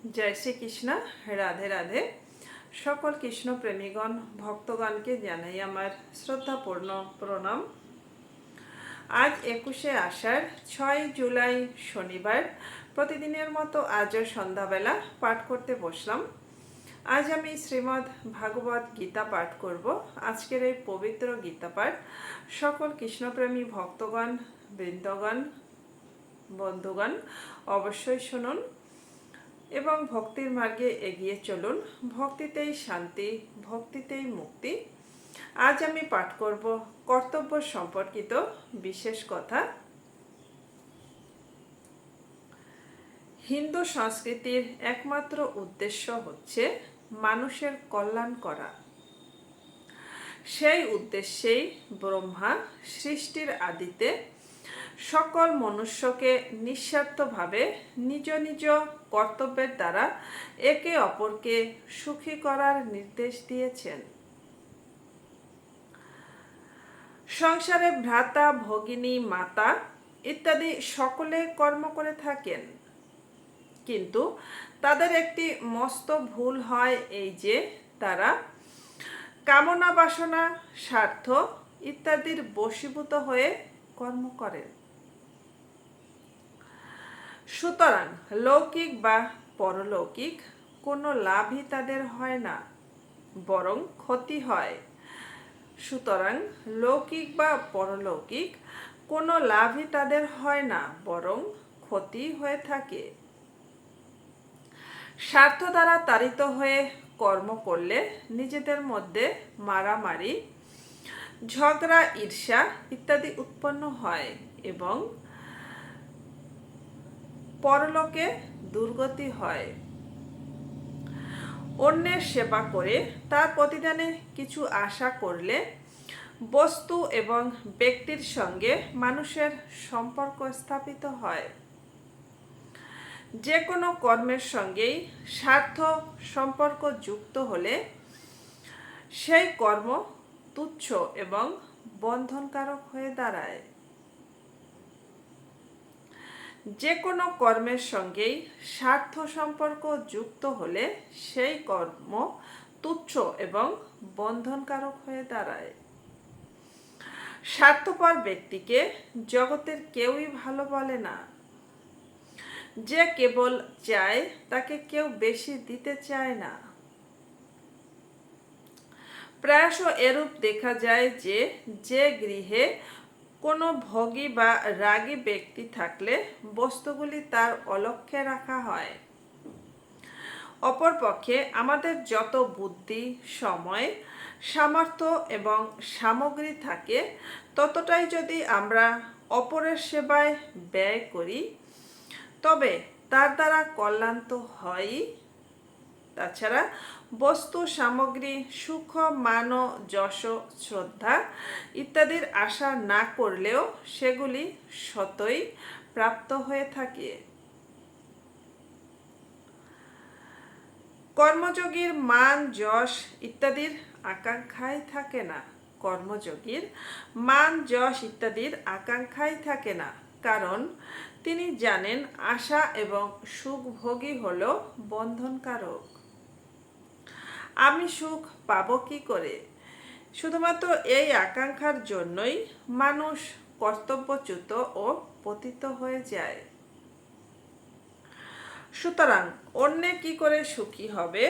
জয় শ্রীকৃষ্ণ। রাধে রাধে। সকল কৃষ্ণ প্রেমীগণ ভক্তগণকে জানাই আমার শ্রদ্ধাপূর্ণ প্রণাম। আজ 21শে আষাঢ় 6 জুলাই শনিবার। প্রতিদিনের মতো আজও সন্ধ্যাবেলা পাঠ করতে বসলাম। আজ আমি শ্রীমদ্ ভাগবত গীতা পাঠ করব। আজকের এই পবিত্র গীতা পাঠ সকল কৃষ্ণপ্রেমী ভক্তগণ, বৃন্দগণ, বন্ধুগণ অবশ্যই শুনুন এবং ভক্তির মার্গে এগিয়ে চলুন। ভক্তিতেই শান্তি, ভক্তিতেই মুক্তি। আজ আমি পাঠ করব কর্তব্য সম্পর্কিত বিশেষ কথা। হিন্দু সংস্কৃতির একমাত্র উদ্দেশ্য হচ্ছে মানুষের কল্যাণ করা। সেই উদ্দেশ্যেই ব্রহ্মা সৃষ্টির আদিতে সকল মনুষ্যকে নিঃস্বার্থভাবে নিজ নিজ কর্তব্যের দ্বারা একে অপরকে সুখী করার নির্দেশ দিয়েছেন। সংসারে ভ্রাতা, ভগিনী, মাতা ইত্যাদি সকলে কর্ম করে থাকেন, কিন্তু তাদের একটি মস্ত ভুল হয় এই যে তারা কামনা, বাসনা, স্বার্থ ইত্যাদির বশীভূত হয়ে কর্ম করেন। সুতরাং লৌকিক বা পরলৌকিক কোনো লাভই তাদের হয় না, বরং ক্ষতি হয়। সুতরাং লৌকিক বা পরলৌকিক কোনো লাভই তাদের হয় না, বরং ক্ষতি হয়ে থাকে। স্বার্থ দ্বারা তাড়িত হয়ে কর্ম করলে নিজেদের মধ্যে মারামারি, ঝগড়া, ঈর্ষা ইত্যাদি উৎপন্ন হয় এবং পরলোকে দুর্গতি হয়। অন্যের সেবা করে তার প্রতিদানে কিছু আশা করলে বস্তু এবং ব্যক্তির সঙ্গে মানুষের সম্পর্ক স্থাপিত হয়। যে কোনো কর্মের সঙ্গেই স্বার্থ সম্পর্ক যুক্ত হলে সেই কর্ম তুচ্ছ এবং বন্ধনকারক হয়ে দাঁড়ায়। যে কোনো কর্মের সঙ্গেই স্বার্থ সম্পর্ক যুক্ত হলে সেই কর্ম তুচ্ছ এবং বন্ধনকারক হয়ে দাঁড়ায়। স্বার্থপর ব্যক্তিকে জগতের কেউই ভালো বলে না। যে কেবল চায় তাকে কেউ বেশি দিতে চায় না। প্রায়শ এরূপ দেখা যায় যে যে গৃহে কোনো ভোগী বা রাগী ব্যক্তি থাকলে বস্তুগুলি তার অলক্ষ্যে রাখা হয়। অপরপক্ষে আমাদের যত বুদ্ধি, সময়, সামর্থ্য এবং সামগ্রী থাকে ততটাই যদি আমরা অপরের সেবায় ব্যয় করি তবে তার দ্বারা কল্যাণ তো হয়ই। তাছাড়া বস্তু, সামগ্রী, সুখ, মান, যশ, শ্রদ্ধা ইত্যাদির আশা না করলেও সেগুলি স্বতই প্রাপ্ত হয়ে থাকে। কর্মযোগীর মান, যশ ইত্যাদির আকাঙ্ক্ষাই থাকে না। কর্মযোগীর মান, যশ ইত্যাদির আকাঙ্ক্ষাই থাকে না, কারণ তিনি জানেন আশা এবং সুখভোগী হল বন্ধনকারক। আমি সুখ পাবো কি করে? শুধুমাত্র এই আকাঙ্ক্ষার জন্যই মানুষ কর্তব্যচ্যুত ও পতিত হয়ে যায়। সুতরাং অন্যে কি করে সুখী হবে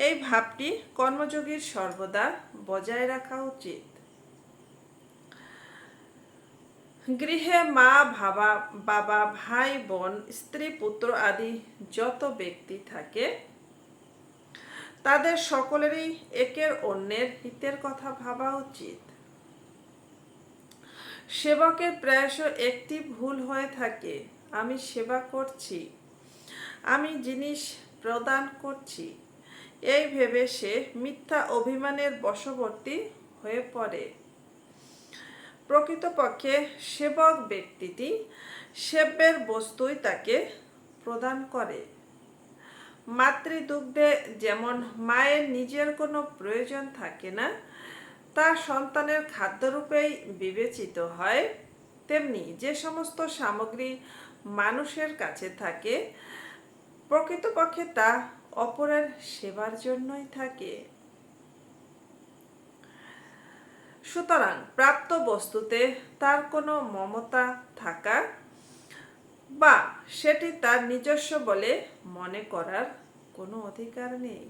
এই ভাবটি কর্মযোগীর সর্বদা বজায় রাখা উচিত। গৃহে মা, বাবা, ভাই, বোন, স্ত্রী, পুত্র আদি যত ব্যক্তি থাকে তাদের সকলেরই একের অন্যের হিতের কথা ভাবা উচিত। সেবকের প্রায়শ একটি ভুল হয়ে থাকে, আমি সেবা করছি, আমি জিনিস প্রদান করছি, এই ভেবে সে মিথ্যা অভিমানের বশবর্তী হয়ে পড়ে। প্রকৃতপক্ষে সেবক ব্যক্তিটি সেব্যের বস্তুই তাকে প্রদান করে। মাতৃদুগ্ধে যেমন মায়ের নিজের কোনো প্রয়োজন থাকে না, তা সন্তানের খাদ্যরূপেই বিবেচিত হয়, তেমনি যে সমস্ত সামগ্রী মানুষের কাছে থাকে প্রকৃতপক্ষে তা অপরের সেবার জন্যই থাকে। সুতরাং প্রাপ্ত বস্তুতে তার কোনো মমতা থাকা বা সেটি তার নিজস্ব বলে মনে করার কোনো অধিকার নেই।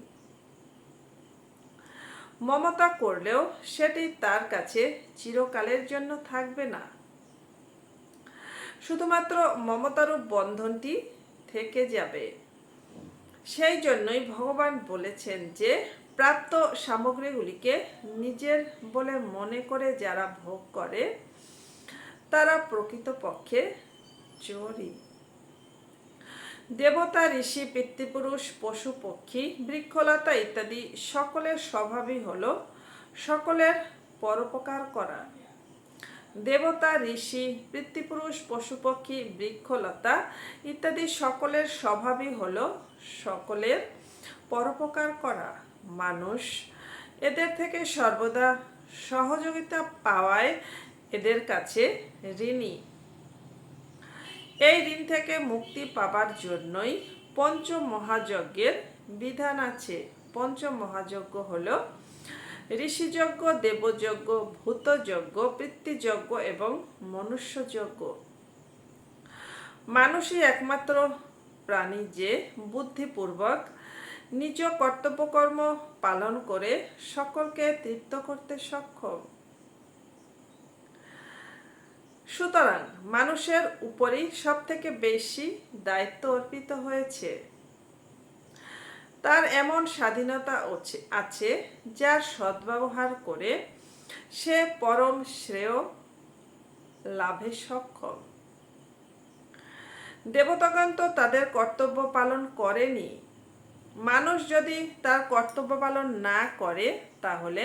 মমতা করলেও সেটি তার কাছে চিরকালের জন্য থাকবে না, শুধুমাত্র মমতারূপ বন্ধনটি থেকে যাবে। সেই জন্যই ভগবান বলেছেন যে প্রাপ্ত সামগ্রীগুলিকে নিজের বলে মনে করে যারা ভোগ করে তারা প্রকৃতপক্ষে চোরই। দেবতা, ঋষি, পিতৃপুরুষ, পশু পক্ষী, বৃক্ষলতা ইত্যাদি সকলের স্বভাবই হলো সকলের পরোপকার করা। দেবতা, ঋষি, পিতৃপুরুষ, পশু পক্ষী, বৃক্ষলতা ইত্যাদি সকলের স্বভাবই হলো সকলের পরোপকার করা। মানুষ এদের থেকে সর্বদা সহযোগিতা পাওয়ায় এদের কাছে ঋণী। এই ঋণ থেকে মুক্তি পাবার জন্যই পঞ্চমহাযজ্ঞের বিধান আছে। পঞ্চমহাযজ্ঞ হলো ঋষিযজ্ঞ, দেবযজ্ঞ, ভূতযজ্ঞ, পিতৃযজ্ঞ এবং মনুষ্যযজ্ঞ। মানুষই একমাত্র প্রাণী যে বুদ্ধিপূর্বক নিজ কর্তব্যকর্ম পালন করে সকলকে তৃপ্ত করতে সক্ষম। সুতরাং মানুষের উপরই সবথেকে বেশি দায়িত্ব অর্পিত হয়েছে। তার এমন স্বাধীনতা আছে যার সদ্ব্যবহার করে সে পরম শ্রেয় লাভে সক্ষম। দেবতাগণ তো তাদের কর্তব্য পালন করেনি। মানুষ যদি তার কর্তব্য পালন না করে তাহলে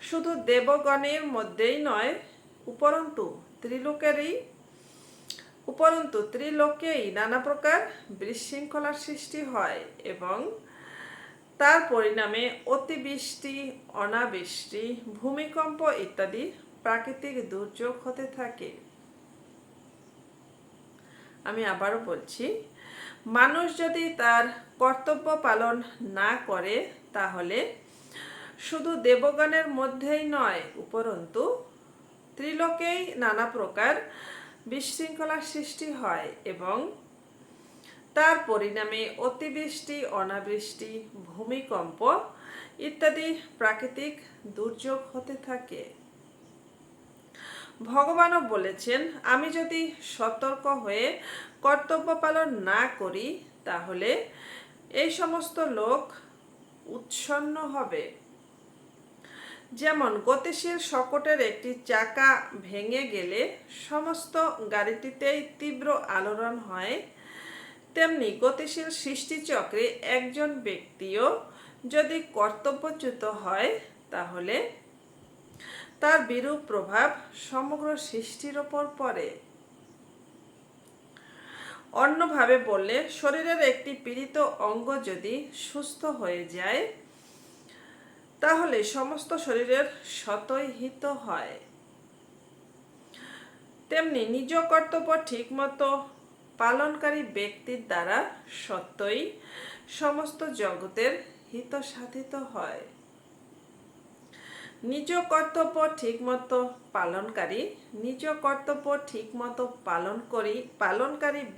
শুধু দেবগণের মধ্যেই নয়, উপরন্তু ত্রিলোকেই নানা প্রকার বিশৃঙ্খলার সৃষ্টি হয় এবং তার পরিণামে অতিবৃষ্টি, অনাবৃষ্টি, ভূমিকম্প ইত্যাদি প্রাকৃতিক দুর্যোগ হতে থাকে। আমি আবারও বলছি, মানুষ যদি তার কর্তব্য পালন না করে তাহলে শুধু দেবগণের মধ্যেই নয়, উপরন্তু ত্রিলোকেই নানা প্রকার বিশৃঙ্খলার সৃষ্টি হয় এবং তার পরিণামে অতিবৃষ্টি, অনাবৃষ্টি, ভূমিকম্প ইত্যাদি প্রাকৃতিক দুর্যোগ হতে থাকে। ভগবানও বলেছেন, আমি যদি সতর্ক হয়ে কর্তব্য পালন না করি তাহলে এই সমস্ত লোক উচ্ছন্ন হবে। যেমন গতিশীল শকটের একটি চাকা ভেঙে গেলে সমস্ত গাড়িটিতেই তীব্র আলোড়ন হয়, তেমনি গতিশীল সৃষ্টিচক্রে একজন ব্যক্তিও যদি কর্তব্যচ্যুত হয় তাহলে তার বিরূপ প্রভাব সমগ্র সৃষ্টির ওপর পড়ে। অন্যভাবে বললে, শরীরের একটি পীড়িত অঙ্গ যদি সুস্থ হয়ে যায় তাহলে সমস্ত শরীরের স্বতই হিত হয়। তেমনি নিজ কর্তব্য ঠিকমতো পালনকারী ব্যক্তির দ্বারা সত্যই সমস্ত জগতের হিত সাধিত হয়। নিজ কর্তব্য ঠিকমতো পালনকারী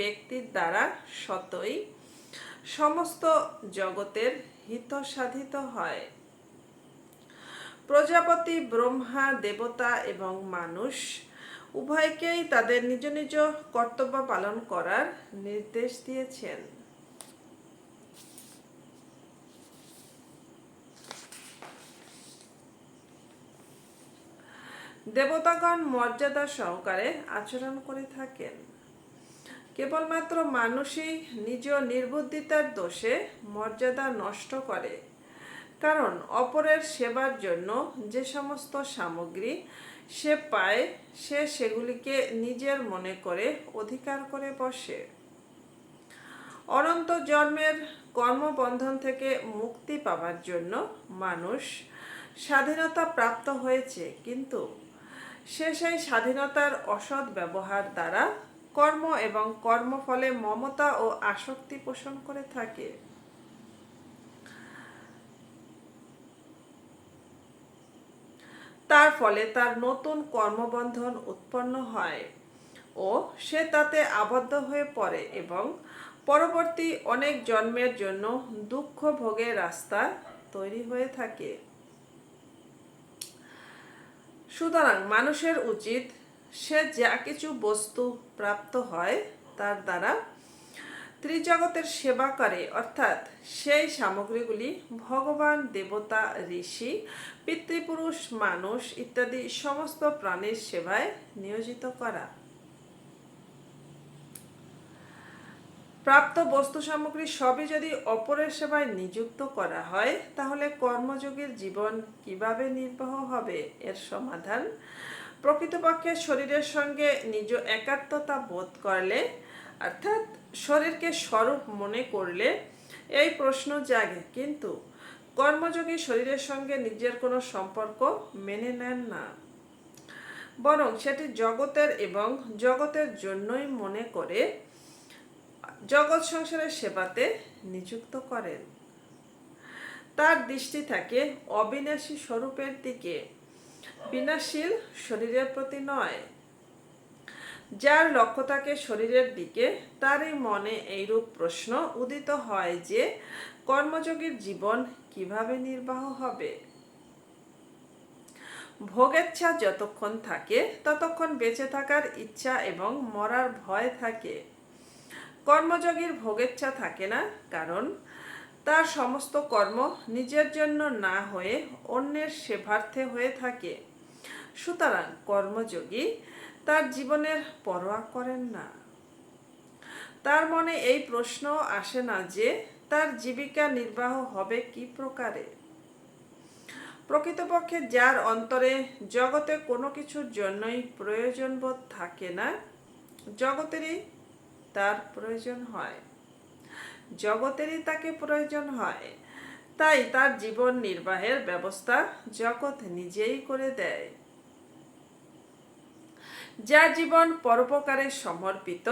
ব্যক্তির দ্বারা সত্যই সমস্ত জগতের হিত সাধিত হয়। প্রজাপতি, ব্রহ্মা, দেবতা এবং মানুষ উভয়কেই তাদের নিজ নিজ কর্তব্য পালন করার নির্দেশ দিয়েছেন। দেবতাগণ মর্যাদা সহকারে আচরণ করে থাকেন। কেবলমাত্র মানুষই নিজ নির্বুদ্ধিতার দোষে মর্যাদা নষ্ট করে, কারণ অপরের সেবার জন্য যে সমস্ত সামগ্রী সে পায় সে সেগুলিকে নিজের মনে করে অধিকার করে বসে। অনন্ত জন্মের কর্মবন্ধন থেকে মুক্তি পাবার জন্য মানুষ স্বাধীনতা প্রাপ্ত হয়েছে, কিন্তু সে সেই স্বাধীনতার অসৎ ব্যবহার দ্বারা কর্ম এবং কর্মফলে মমতা ও আসক্তি পোষণ করে থাকে। তার ফলে তার নতুন কর্মবন্ধন উৎপন্ন হয় ও সে তাতে আবদ্ধ হয়ে পড়ে এবং পরবর্তী অনেক জন্মের জন্য দুঃখ ভোগের রাস্তা তৈরি হয়ে থাকে। সুতরাং মানুষের উচিত সে যা কিছু বস্তু প্রাপ্ত হয় তার দ্বারা ত্রিজগতের সেবা করে, অর্থাৎ সেই সামগ্রীগুলি ভগবান, দেবতা, ঋষি, পিতৃপুরুষ, মানুষ ইত্যাদি সমস্ত প্রাণীর সেবায় নিয়োজিত করা। প্রাপ্ত বস্তু সামগ্রী সবই যদি অপরের সেবায় নিযুক্ত করা হয় তাহলে কর্মযোগীর জীবন কিভাবে নির্বাহ হবে? এর সমাধান প্রকৃতপক্ষে শরীরের সঙ্গে নিজ একাত্মতা বোধ করলে, অর্থাৎ শরীরকে স্বরূপ মনে করলে এই প্রশ্ন জাগে, কিন্তু কর্মযোগী শরীরের সঙ্গে নিজের কোনো সম্পর্ক মেনে নেন না, বরং সেটি জগতের এবং জগতের জন্যই মনে করে জগৎ সংসারের সেবাতে নিযুক্ত করেন। তার দৃষ্টি থাকে অবিনাশী স্বরূপের দিকে, বিনাশীল শরীরের প্রতি নয়। যার লক্ষ্য থাকে শরীরের দিকে তারই মনে এইরূপ প্রশ্ন উদিত হয় যে কর্মযোগীর জীবন কিভাবে নির্বাহ হবে। ভোগেচ্ছা যতক্ষণ থাকে ততক্ষণ বেঁচে থাকার ইচ্ছা এবং মরার ভয় থাকে। কর্মযোগীর ভোগেচ্ছা থাকে না, কারণ তার সমস্ত কর্ম নিজের জন্য না হয়ে অন্যের সেবার্থে হয়ে থাকে। সুতরাং কর্মযোগী তার জীবনের পরোয়া করেন না। তার মনে এই প্রশ্ন আসে না যে তার জীবিকা নির্বাহ হবে কি প্রকারে। প্রকৃতপক্ষে যার অন্তরে জগতে কোনো কিছুর জন্যই প্রয়োজনবোধ থাকে না, জগতেরই তার প্রয়োজন হয়, জগতেরই তাকে প্রয়োজন হয়, তাই তার জীবন নির্বাহের ব্যবস্থা জগৎ নিজেই করে দেয়। যা জীবন পরোপকারে সমর্পিত,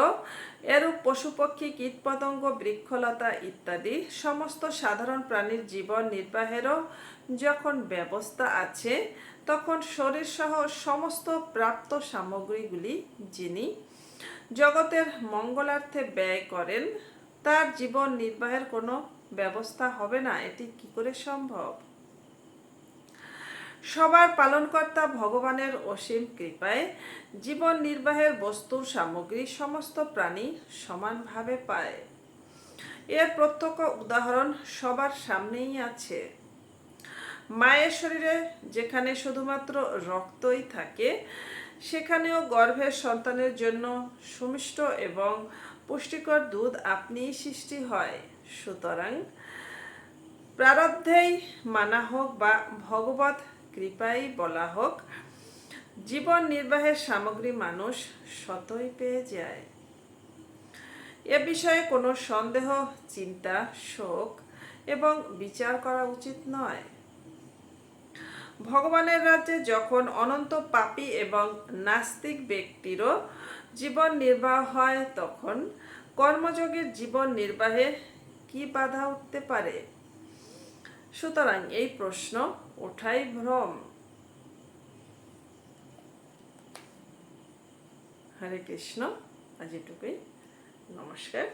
এরূপ পশুপক্ষী, কীটপতঙ্গ, বৃক্ষলতা ইত্যাদি সমস্ত সাধারণ প্রাণীর জীবন নির্বাহেরও যখন ব্যবস্থা আছে, তখন শরীরসহ সমস্ত প্রাপ্ত সামগ্রীগুলি যিনি জগতের মঙ্গলার্থে ব্যয় করেন, তার জীবন নির্বাহের কোনো ব্যবস্থা হবে না। এটি কি করে সম্ভব? সবার পালনকর্তা ভগবানের অসীম কৃপায় জীবন নির্বাহের বস্তুর সামগ্রী সমস্ত প্রাণী সমানভাবে পায়। এর প্রত্যক্ষ উদাহরণ সবার সামনেই আছে। মায়ের শরীরে যেখানে শুধুমাত্র রক্তই থাকে, সেখানেও গর্ভের সন্তানের জন্য সুমিষ্ট এবং পুষ্টিকর দুধ আপনিই সৃষ্টি হয়। সুতরাং প্রারব্ধেই মানা হোক বা ভগবত কৃপাই বলা হোক, জীবন নির্বাহের সামগ্রী মানুষ স্বতই পেয়ে যায়। এ বিষয়ে কোনো সন্দেহ, চিন্তা, শোক এবং বিচার করা উচিত নয়। ভগবানের রাজ্যে যখন অনন্ত পাপী এবং নাস্তিক ব্যক্তিরও জীবন নির্বাহ হয়, তখন কর্মযোগীর জীবন নির্বাহে কি বাধা উঠতে পারে? সুতরাং এই প্রশ্ন ওঠাই ভ্রম। হরে কৃষ্ণ। আজ এটুকুই। নমস্কার।